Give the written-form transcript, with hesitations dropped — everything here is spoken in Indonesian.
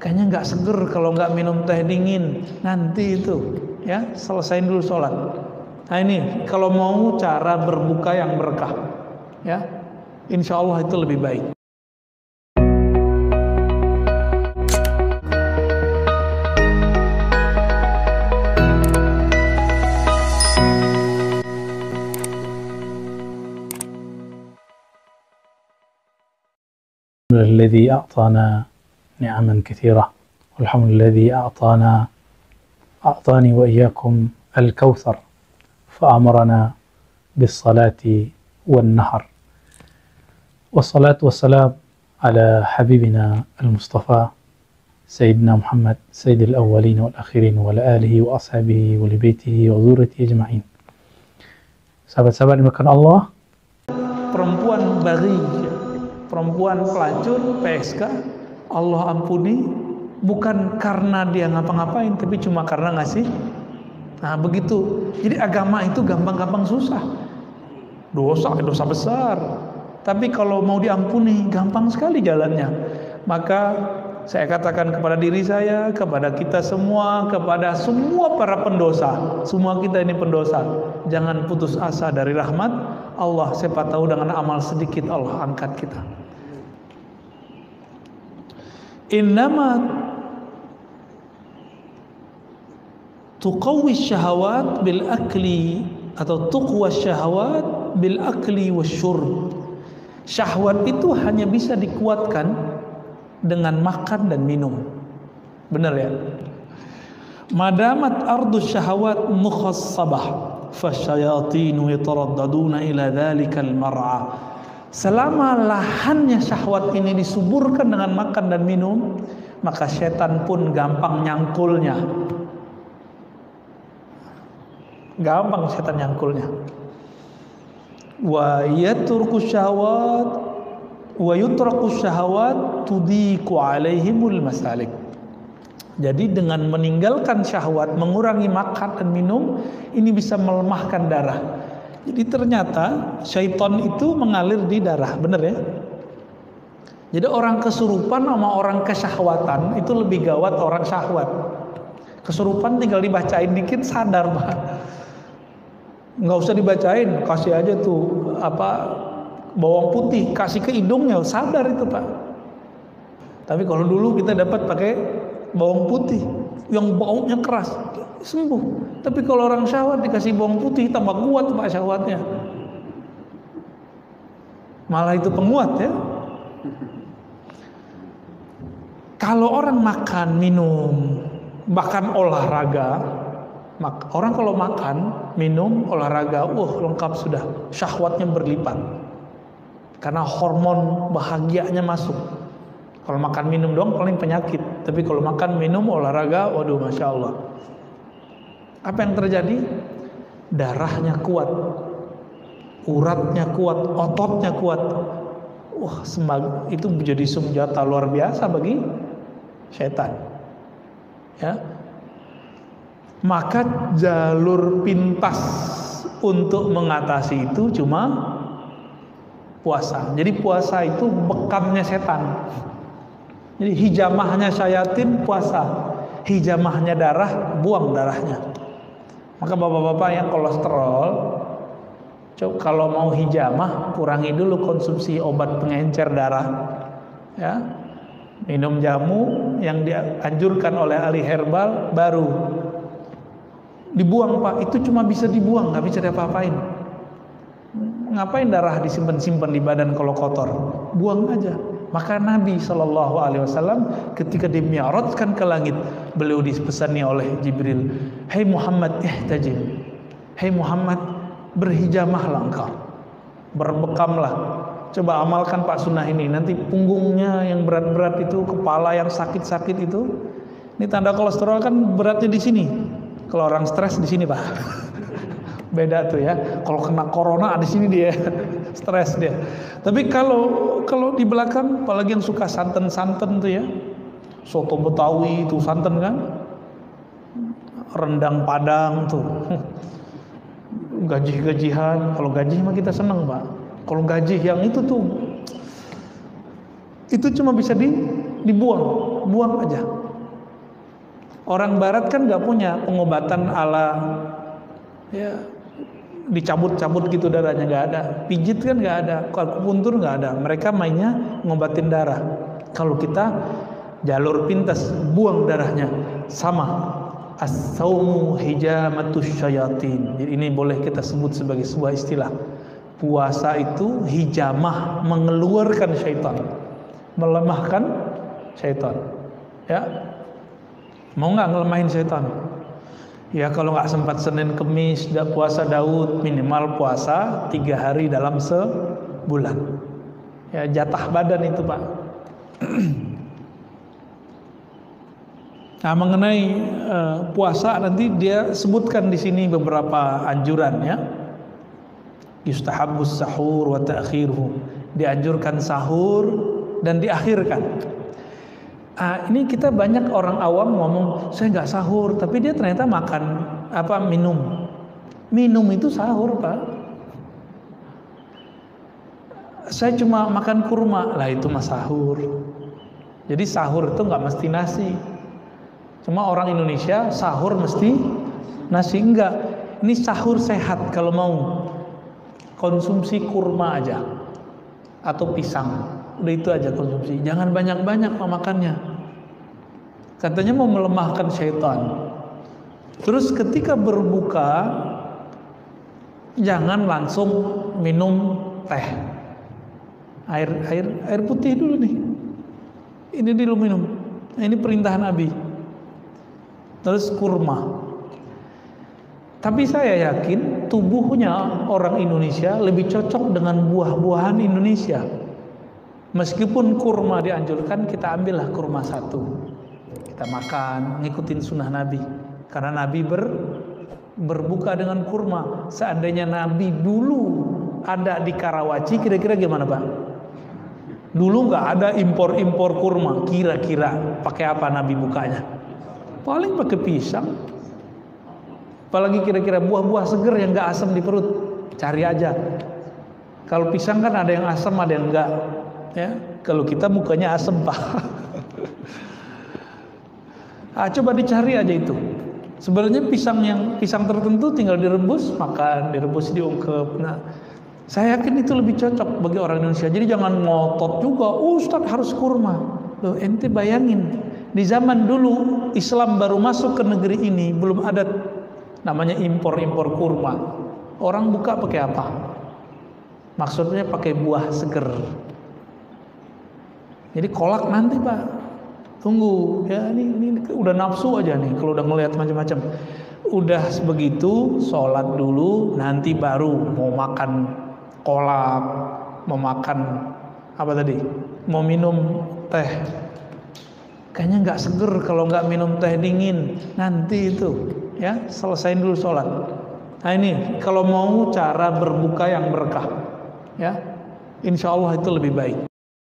kayaknya nggak seger kalau nggak minum teh dingin. Nanti itu, ya, selesain dulu sholat. Nah ini kalau mau cara berbuka yang berkah, ya, insya Allah itu lebih baik. الذي أعطانا نعما كثيرة والحمد الذي أعطاني وإياكم الكوثر فأمرنا بالصلاة والنهر والصلاة والسلام على حبيبنا المصطفى سيدنا محمد سيد الأولين والآخرين وعلى آله وأصحابه ولبيته وذريته أجمعين. Sahabat-sahabat dimuliakan Allah, perempuan baghi, perempuan pelacur, PSK, Allah ampuni, bukan karena dia ngapa-ngapain, tapi cuma karena ngasih. Nah begitu. Jadi agama itu gampang-gampang susah. Dosa besar. Tapi kalau mau diampuni, gampang sekali jalannya. Maka saya katakan kepada diri saya, kepada kita semua, kepada semua para pendosa, semua kita ini pendosa, jangan putus asa dari rahmat Allah. Siapa tahu dengan amal sedikit Allah angkat kita. Innama tuqawwi syahawat bil akli atau tuqwa syahawat bil akli wasyurb. Syahwat itu hanya bisa dikuatkan dengan makan dan minum. Benar ya? Madamat ardu syahawat mukhassabah fasyayatinu yataraddaduna ila dhalikal mar'a. Selama lahannya syahwat ini disuburkan dengan makan dan minum, maka setan pun gampang nyangkulnya. Gampang setan nyangkulnya. Wa yaturku syahwat wa yutraku syahwat tudiku alaihimul masalik. Jadi dengan meninggalkan syahwat, mengurangi makan dan minum, ini bisa melemahkan darah. Jadi ternyata syaitan itu mengalir di darah, benar ya? Jadi orang kesurupan sama orang kesyahwatan itu lebih gawat orang syahwat. Kesurupan tinggal dibacain dikit sadar, Pak. Nggak usah dibacain, kasih aja tuh bawang putih, kasih ke hidungnya, sadar itu, Pak. Tapi kalau dulu kita dapat pakai bawang putih yang baunya keras, sembuh. Tapi kalau orang syahwat dikasih bawang putih tambah kuat, Pak, syahwatnya. Malah itu penguat ya. Kalau orang makan, minum, bahkan olahraga, orang kalau makan, minum, olahraga, lengkap sudah, syahwatnya berlipat. Karena hormon bahagianya masuk. Kalau makan minum doang paling penyakit. Tapi kalau makan minum olahraga, waduh, masya Allah. Apa yang terjadi? Darahnya kuat, uratnya kuat, ototnya kuat. Wah, itu menjadi senjata luar biasa bagi setan. Ya. Maka jalur pintas untuk mengatasi itu cuma puasa. Jadi puasa itu bekamnya setan. Jadi hijamahnya syayatin puasa, hijamahnya darah buang darahnya. Maka bapak-bapak yang kolesterol, kalau mau hijamah kurangi dulu konsumsi obat pengencer darah, ya. Minum jamu yang dianjurkan oleh ahli herbal, baru dibuang, Pak. Itu cuma bisa dibuang, nggak bisa diapa-apain. Ngapain darah disimpan-simpan di badan kalau kotor? Buang aja. Maka Nabi SAW ketika dimi'rajkan ke langit, beliau dipesani oleh Jibril, "Hai Muhammad, ihtajim. Hai Muhammad, berhijamahlah engkau. Berbekamlah. Coba amalkan Pak sunnah ini. Nanti punggungnya yang berat-berat itu, kepala yang sakit-sakit itu, ini tanda kolesterol kan beratnya di sini. Kalau orang stres di sini, Pak." Beda tuh ya. Kalau kena corona di sini dia stres dia. Tapi kalau di belakang, apalagi yang suka santen-santen tuh ya, soto Betawi itu santen kan, rendang Padang tuh, gaji-gajihan. Kalau gaji mah kita seneng, Pak. Kalau gaji yang itu tuh, itu cuma bisa dibuang, buang aja. Orang barat kan nggak punya pengobatan ala ya dicabut-cabut gitu darahnya, nggak ada. Pijit kan nggak ada, akupuntur nggak ada. Mereka mainnya ngobatin darah. Kalau kita jalur pintas, buang darahnya. Sama. As-saumu hijamatus syayatin. Jadi ini boleh kita sebut sebagai sebuah istilah. Puasa itu hijamah, mengeluarkan syaitan, melemahkan syaitan. Ya, mau nggak ngelemahin syaitan? Ya kalau nggak sempat Senin Kemis puasa Daud, minimal puasa 3 hari dalam sebulan. Ya jatah badan itu Pak. Nah mengenai puasa nanti dia sebutkan di sini beberapa anjuran ya. Yustahabbus sahur wa ta'khiruhu. Dianjurkan sahur dan diakhirkan. Ini kita banyak orang awam ngomong saya nggak sahur, tapi dia ternyata makan minum. Minum itu sahur Pak. Saya cuma makan kurma, lah itu mah sahur. Jadi sahur itu nggak mesti nasi. Cuma orang Indonesia sahur mesti nasi, enggak. Ini sahur sehat kalau mau. Konsumsi kurma aja atau pisang, udah itu aja konsumsi. Jangan banyak-banyak makannya. Katanya mau melemahkan syaitan. Terus ketika berbuka jangan langsung minum teh. Air putih dulu nih. Ini dulu minum. Nah, ini perintah Nabi. Terus kurma. Tapi saya yakin tubuhnya orang Indonesia lebih cocok dengan buah-buahan Indonesia. Meskipun kurma dianjurkan, kita ambillah kurma 1. Kita makan, ngikutin sunnah Nabi. Karena Nabi berbuka dengan kurma. Seandainya Nabi dulu ada di Karawaci, kira-kira gimana Pak? Dulu nggak ada impor-impor kurma. Kira-kira pakai apa Nabi bukanya? Paling pakai pisang. Apalagi kira-kira buah-buah seger yang nggak asam di perut, cari aja. Kalau pisang kan ada yang asam, ada yang enggak. Ya, kalau kita mukanya asam Pak. Coba dicari aja itu. Sebenarnya pisang tertentu tinggal direbus, makan, direbus diungkep. Nah, saya yakin itu lebih cocok bagi orang Indonesia. Jadi jangan ngotot juga, Ustadz harus kurma. Loh, ente bayangin, di zaman dulu Islam baru masuk ke negeri ini, belum ada namanya impor-impor kurma. Orang buka pakai apa? Maksudnya pakai buah seger. Jadi kolak nanti Pak. Tunggu ya, ini udah nafsu aja nih kalau udah ngelihat macam-macam. Udah begitu sholat dulu, nanti baru mau makan kolak, mau makan apa tadi? Mau minum teh. Kayaknya nggak seger kalau nggak minum teh dingin. Nanti itu ya, selesain dulu sholat. Nah ini kalau mau cara berbuka yang berkah ya, insya Allah itu lebih baik.